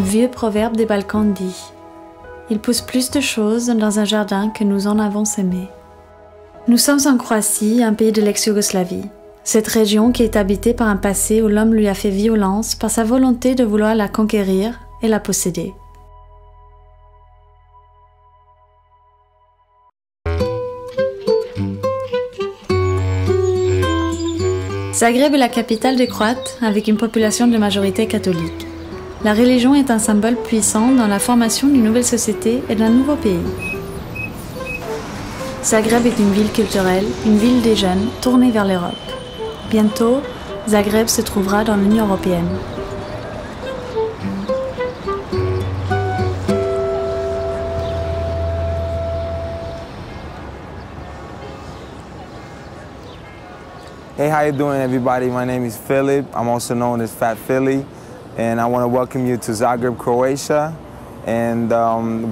vieux proverbe des Balkans dit « Il pousse plus de choses dans un jardin que nous en avons semé ». Nous sommes en Croatie, un pays de l'ex-Yougoslavie. Cette région qui est habitée par un passé où l'homme lui a fait violence par sa volonté de vouloir la conquérir et la posséder. Zagreb est la capitale des Croates avec une population de majorité catholique. La religion est un symbole puissant dans la formation d'une nouvelle société et d'un nouveau pays. Zagreb est une ville culturelle, une ville des jeunes tournée vers l'Europe. Bientôt, Zagreb se trouvera dans l'Union européenne. Hey, how you doing, everybody? My name is Philip. I'm also known as Fat Philly, and I want to welcome you to Zagreb, Croatia. And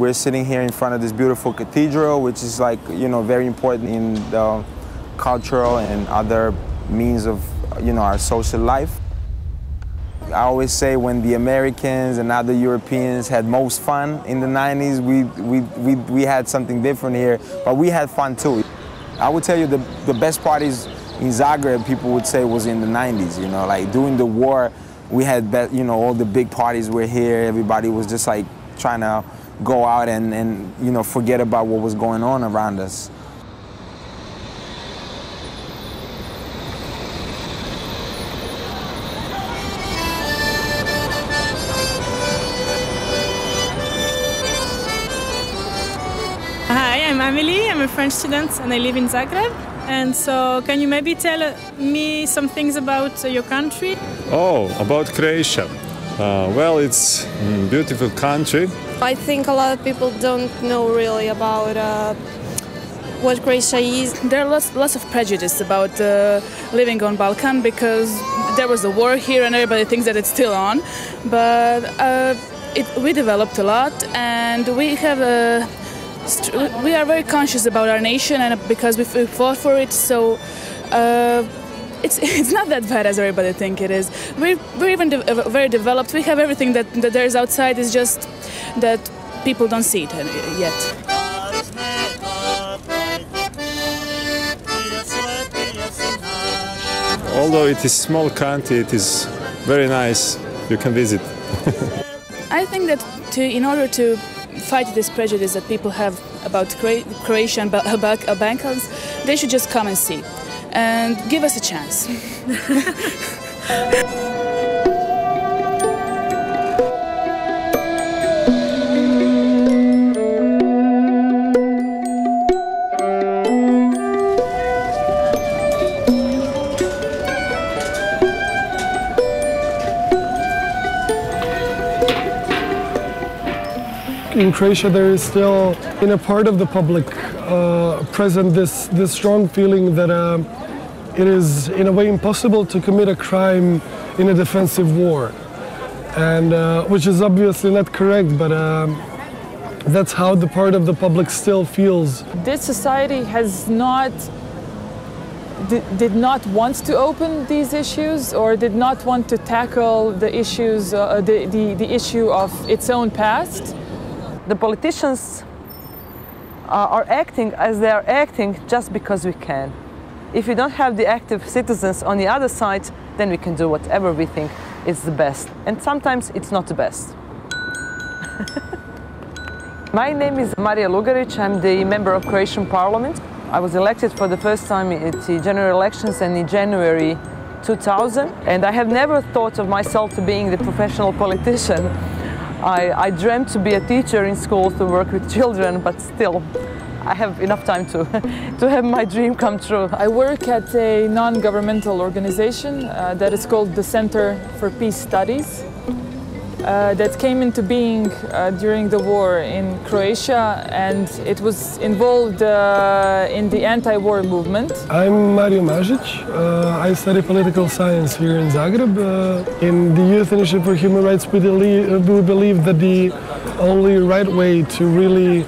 we're sitting here in front of this beautiful cathedral, which is like, you know, very important in the cultural and other means of, you know, our social life. I always say when the Americans and other Europeans had most fun in the 90s, we had something different here, but we had fun too. I would tell you the best parties in Zagreb, people would say, was in the 90s, you know, like during the war, we had, you know, all the big parties were here. Everybody was just like trying to go out and you know, forget about what was going on around us. Hi, I'm Amelie. I'm a French student and I live in Zagreb. And so, can you maybe tell me some things about your country? Oh, about Croatia. Well, it's a beautiful country. I think a lot of people don't know really about what Croatia is. There are lots of prejudice about living on Balkan because there was a war here and everybody thinks that it's still on. But we developed a lot and we are very conscious about our nation and because we fought for it, so it's not that bad as everybody thinks it is. We're even very developed. We have everything that there is outside. It's just that people don't see it yet. Although it is a small country, it is very nice. You can visit. I think that in order to fight this prejudice that people have about Croatia and Balkans, they should just come and see and give us a chance. In Croatia, there is still, in a part of the public, present this strong feeling that it is, in a way, impossible to commit a crime in a defensive war, and which is obviously not correct, but that's how the part of the public still feels. This society did not want to open these issues or did not want to tackle the issues, the issue of its own past. The politicians are acting as they are acting just because we can. If we don't have the active citizens on the other side, then we can do whatever we think is the best. And sometimes it's not the best. My name is Marija Lugarić. I'm the member of Croatian Parliament. I was elected for the first time at the general elections in January 2000. And I have never thought of myself to being the professional politician. I dreamt to be a teacher in schools to work with children, but still, I have enough time to have my dream come true. I work at a non-governmental organization that is called the Center for Peace Studies. That came into being during the war in Croatia, and it was involved in the anti-war movement. I'm Mario Mažić. I study political science here in Zagreb. In the Youth Initiative for Human Rights, we believe that the only right way to really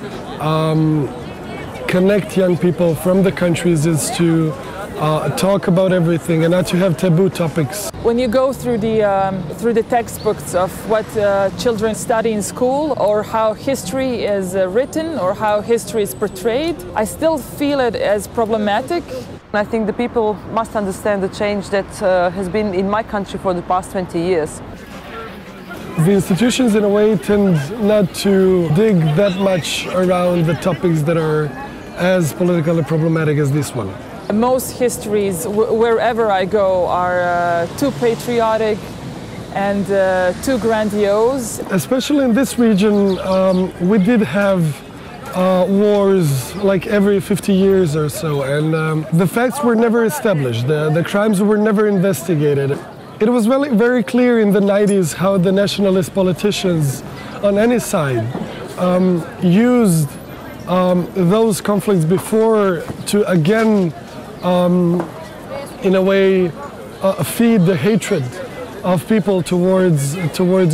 connect young people from the countries is to talk about everything and not to have taboo topics. When you go through the textbooks of what children study in school, or how history is written, or how history is portrayed, I still feel it as problematic. I think the people must understand the change that has been in my country for the past 20 years. The institutions, in a way, tend not to dig that much around the topics that are as politically problematic as this one. Most histories, wherever I go, are too patriotic and too grandiose. Especially in this region, we did have wars like every 50 years or so, and the facts were never established, the crimes were never investigated. It was very clear in the 90s how the nationalist politicians on any side used those conflicts before to again in a way feed the hatred of people towards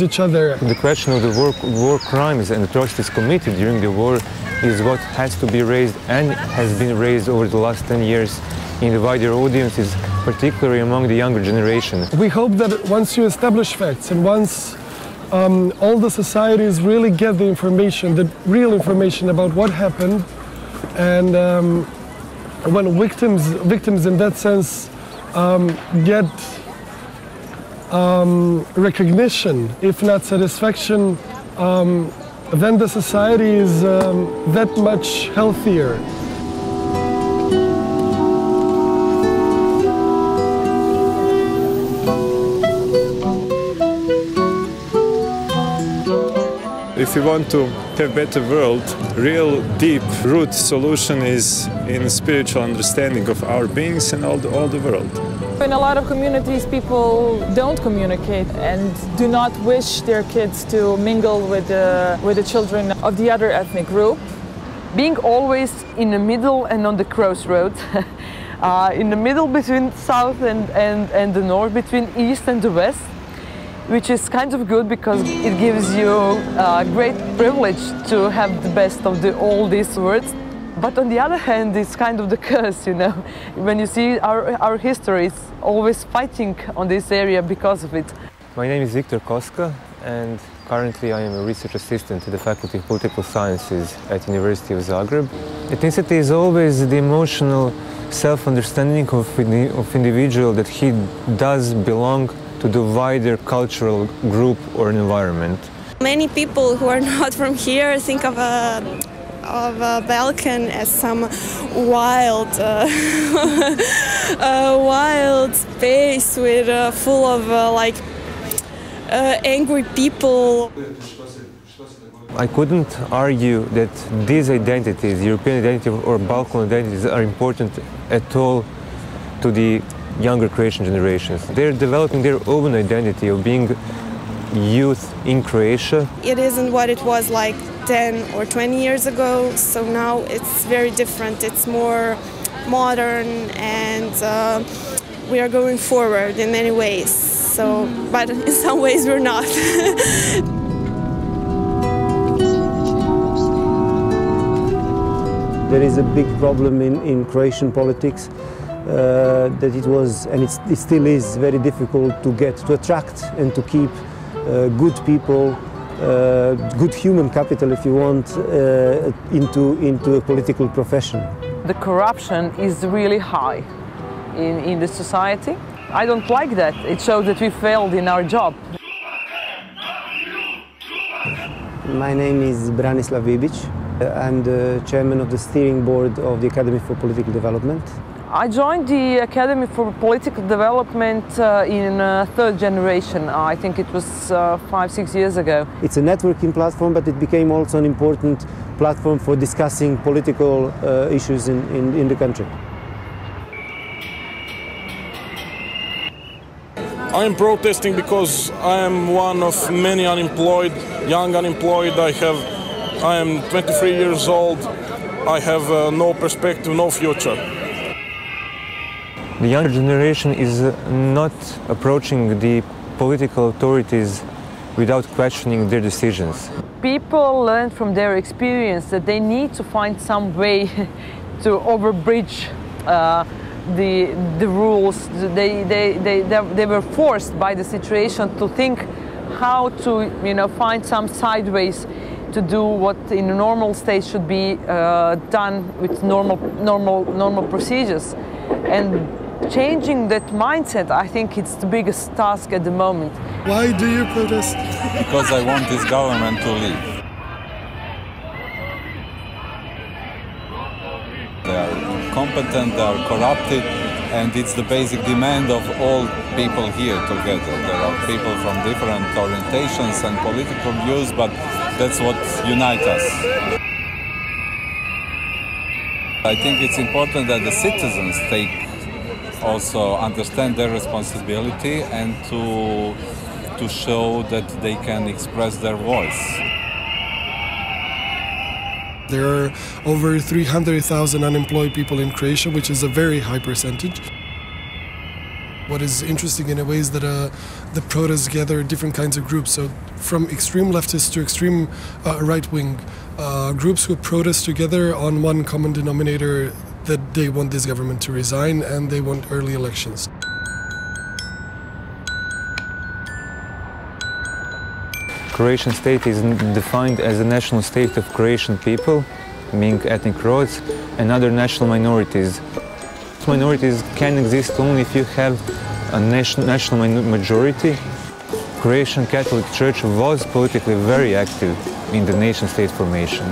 each other. The question of the war crimes and atrocities committed during the war is what has to be raised and has been raised over the last 10 years in the wider audiences, particularly among the younger generation. We hope that once you establish facts and once all the societies really get the information, the real information about what happened, and when victims in that sense get recognition, if not satisfaction, then the society is that much healthier. If you want to have a better world, real deep root solution is in spiritual understanding of our beings and all the world. In a lot of communities, people don't communicate and do not wish their kids to mingle with the children of the other ethnic group. Being always in the middle and on the crossroads, in the middle between south and the north, between east and the west, which is kind of good because it gives you a great privilege to have the best of all these words. But on the other hand, it's kind of the curse, you know, when you see our history is always fighting on this area because of it. My name is Viktor Koska, and currently I am a research assistant at the Faculty of Political Sciences at University of Zagreb. Ethnicity is always the emotional self-understanding of individual that he does belong to the wider cultural group or environment. Many people who are not from here think of Balkan as some wild, wild space with full of angry people. I couldn't argue that these identities, European identity or Balkan identities, are important at all to the younger Croatian generations. They're developing their own identity of being youth in Croatia. It isn't what it was like 10 or 20 years ago, so now it's very different. It's more modern, and we are going forward in many ways. So, but in some ways we're not. There is a big problem in Croatian politics. That it was, and it still is, very difficult to attract and to keep good people, good human capital, if you want, into a political profession. The corruption is really high in the society. I don't like that. It shows that we failed in our job. My name is Branislav Vibic. I'm the chairman of the steering board of the Academy for Political Development. I joined the Academy for Political Development in third generation. I think it was 5-6 years ago. It's a networking platform, but it became also an important platform for discussing political issues in the country. I'm protesting because I am one of many unemployed, young unemployed. I am 23 years old. I have no perspective, no future. The younger generation is not approaching the political authorities without questioning their decisions. People learn from their experience that they need to find some way to overbridge the rules. They were forced by the situation to think how to, find some sideways to do what in a normal state should be done with normal procedures. And changing that mindset, I think it's the biggest task at the moment. Why do you protest? Because I want this government to leave. They are competent, they are corrupted, and it's the basic demand of all people here together. There are people from different orientations and political views, but that's what unites us. I think it's important that the citizens also understand their responsibility and to show that they can express their voice. There are over 300,000 unemployed people in Croatia, which is a very high percentage. What is interesting in a way is that the protests gather different kinds of groups, so from extreme leftists to extreme right-wing groups who protest together on one common denominator, that they want this government to resign and they want early elections. Croatian state is defined as a national state of Croatian people, being ethnic Croats, and other national minorities. Minorities can exist only if you have a national majority. Croatian Catholic Church was politically very active in the nation-state formation.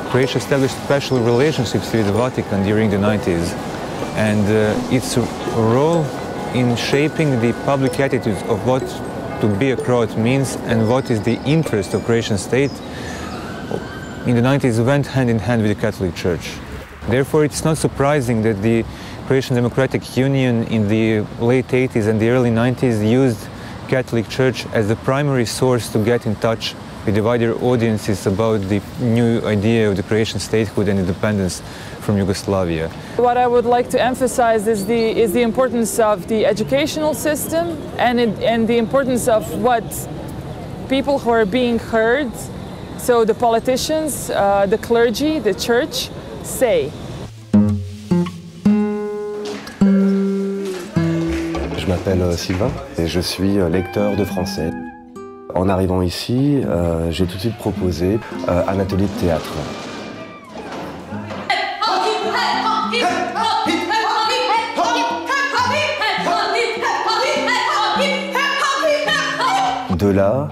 Croatia established special relationships with the Vatican during the 90s, and its role in shaping the public attitudes of what to be a Croat means and what is the interest of Croatian state in the 90s went hand in hand with the Catholic Church. Therefore, it's not surprising that the Croatian Democratic Union in the late 80s and the early 90s used Catholic Church as the primary source to get in touch with the wider audiences about the new idea of the Croatian statehood and independence from Yugoslavia. What I would like to emphasize is the importance of the educational system and the importance of what people who are being heard, so the politicians, the clergy, the church, say. Je m'appelle Sylvain et je suis lecteur de français. En arrivant ici, j'ai tout de suite proposé un atelier de théâtre. De là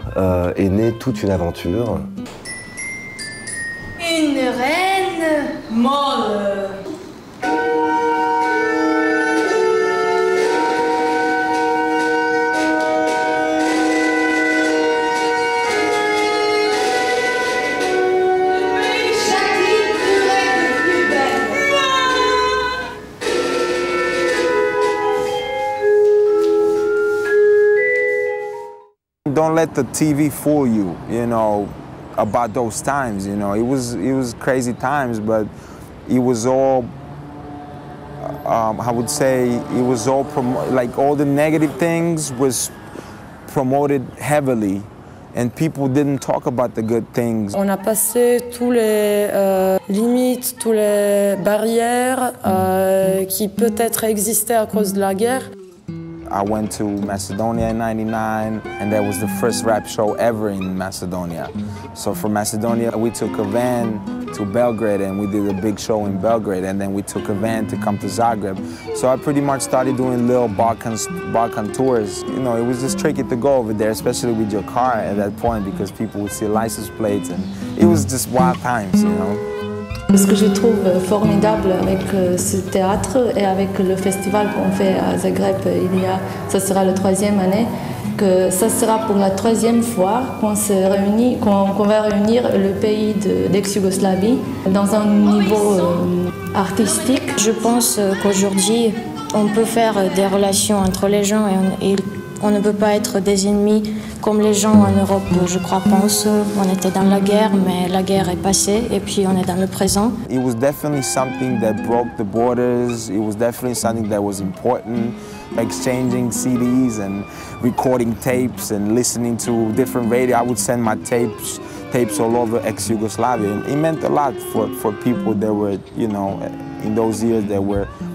est née toute une aventure. Une reine molle. Don't let the TV fool you, about those times, It was crazy times, but it was all, I would say, it was all, like all the negative things was promoted heavily, and people didn't talk about the good things. On a passé tous les limites, toutes les barrières qui peut-être existaient à cause de la guerre. I went to Macedonia in '99, and that was the first rap show ever in Macedonia. So from Macedonia, we took a van to Belgrade, and we did a big show in Belgrade, and then we took a van to come to Zagreb. So I pretty much started doing little Balkan tours. It was just tricky to go over there, especially with your car at that point, because people would see license plates, and it was just wild times, Ce que je trouve formidable avec ce théâtre et avec le festival qu'on fait à Zagreb, ça sera la 3e année, que ça sera pour la 3e fois qu'on va réunir le pays d'ex-Yougoslavie dans un niveau artistique. Je pense qu'aujourd'hui, on peut faire des relations entre les gens et on ne peut pas être des ennemis comme les gens en Europe, je crois, pensent. On était dans la guerre, mais la guerre est passée et puis on est dans le présent. It was definitely something that broke the borders. It was definitely something that was important. exchanging CDs and recording tapes and listening to different radio. I would send my tapes all over ex-Yugoslavia. And it meant a lot for people that were, you know, in those years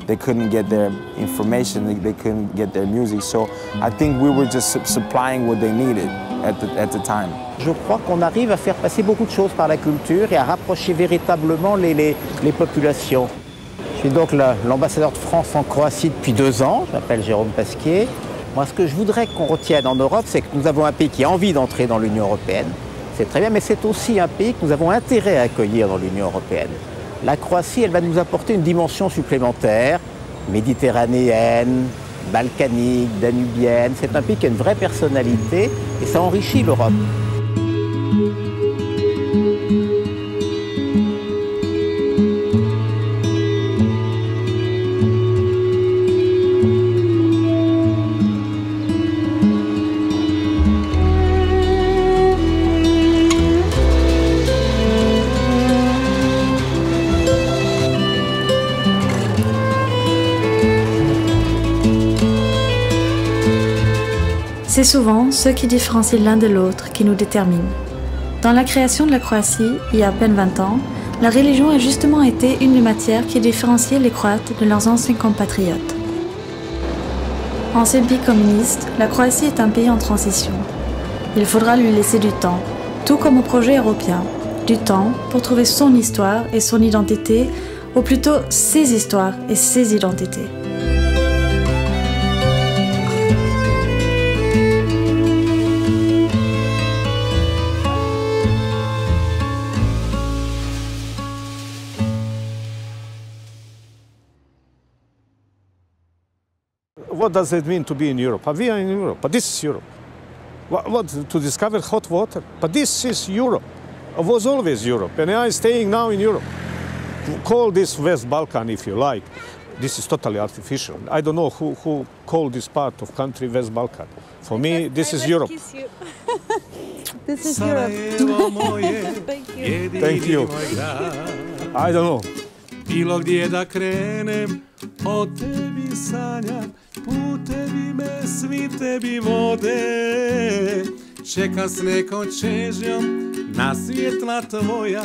they couldn't get their information, they couldn't get their music. So I think we were just supplying what they needed at the time. Je crois qu'on arrive à faire passer beaucoup de choses par la culture et à rapprocher véritablement les populations. Je suis donc l'ambassadeur de France en Croatie depuis 2 ans, je m'appelle Jérôme Pasquier. Moi, ce que je voudrais qu'on retienne en Europe, c'est que nous avons un pays qui a envie d'entrer dans l'Union européenne. C'est très bien, mais c'est aussi un pays que nous avons intérêt à accueillir dans l'Union européenne. La Croatie, elle va nous apporter une dimension supplémentaire, méditerranéenne, balkanique, danubienne. C'est un pays qui a une vraie personnalité et ça enrichit l'Europe. C'est souvent ce qui différencie l'un de l'autre qui nous détermine. Dans la création de la Croatie, il y a à peine 20 ans, la religion a justement été une des matières qui différenciait les Croates de leurs anciens compatriotes. Ancien pays communiste, la Croatie est un pays en transition. Il faudra lui laisser du temps, tout comme au projet européen, du temps pour trouver son histoire et son identité, ou plutôt ses histoires et ses identités. What does it mean to be in Europe? We are in Europe, but this is Europe. What to discover hot water? But this is Europe. It was always Europe, and I am staying now in Europe. Call this West Balkan if you like. This is totally artificial. I don't know who called this part of country West Balkan. For me, this is Europe. This is Europe. Thank you. Thank you. I don't know. Bilo gdje da krenem, o tebi sanjam, putevi me svi tebi vode. Čeka s nekom čežnjom na svjetla tvoja,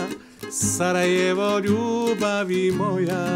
Sarajevo ljubavi moja.